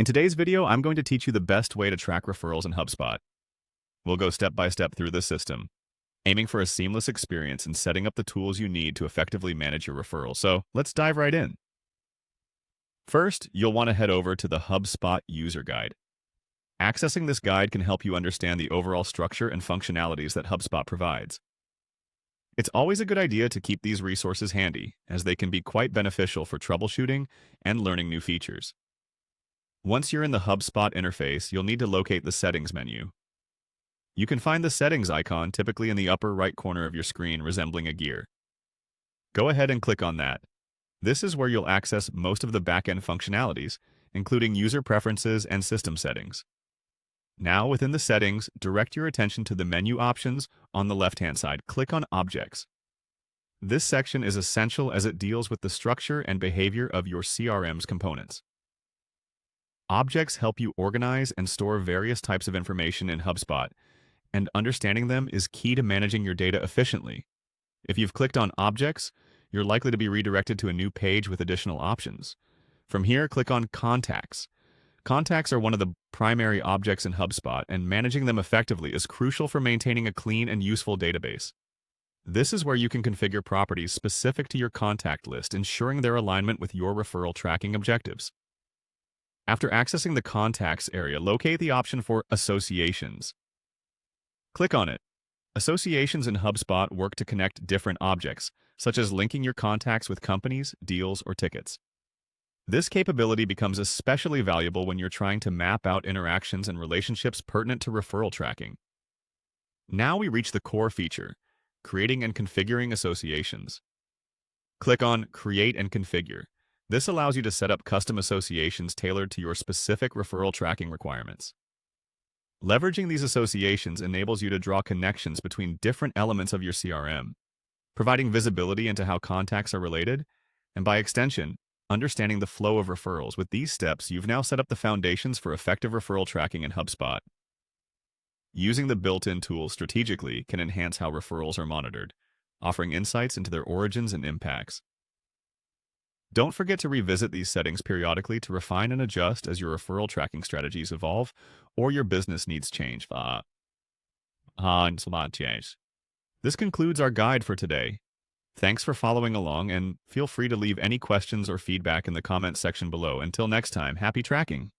In today's video, I'm going to teach you the best way to track referrals in HubSpot. We'll go step by step through this system, aiming for a seamless experience and setting up the tools you need to effectively manage your referrals. So let's dive right in. First, you'll want to head over to the HubSpot user guide. Accessing this guide can help you understand the overall structure and functionalities that HubSpot provides. It's always a good idea to keep these resources handy, as they can be quite beneficial for troubleshooting and learning new features. Once you're in the HubSpot interface, you'll need to locate the Settings menu. You can find the Settings icon typically in the upper right corner of your screen, resembling a gear. Go ahead and click on that. This is where you'll access most of the backend functionalities, including user preferences and system settings. Now, within the settings, direct your attention to the menu options on the left-hand side. Click on Objects. This section is essential as it deals with the structure and behavior of your CRM's components. Objects help you organize and store various types of information in HubSpot, and understanding them is key to managing your data efficiently. If you've clicked on Objects, you're likely to be redirected to a new page with additional options. From here, click on Contacts. Contacts are one of the primary objects in HubSpot, and managing them effectively is crucial for maintaining a clean and useful database. This is where you can configure properties specific to your contact list, ensuring their alignment with your referral tracking objectives. After accessing the Contacts area, locate the option for Associations. Click on it. Associations in HubSpot work to connect different objects, such as linking your contacts with companies, deals, or tickets. This capability becomes especially valuable when you're trying to map out interactions and relationships pertinent to referral tracking. Now we reach the core feature, creating and configuring associations. Click on Create and Configure. This allows you to set up custom associations tailored to your specific referral tracking requirements. Leveraging these associations enables you to draw connections between different elements of your CRM, providing visibility into how contacts are related, and by extension, understanding the flow of referrals. With these steps, you've now set up the foundations for effective referral tracking in HubSpot. Using the built-in tools strategically can enhance how referrals are monitored, offering insights into their origins and impacts. Don't forget to revisit these settings periodically to refine and adjust as your referral tracking strategies evolve or your business needs change. This concludes our guide for today. Thanks for following along, and feel free to leave any questions or feedback in the comments section below. Until next time, happy tracking!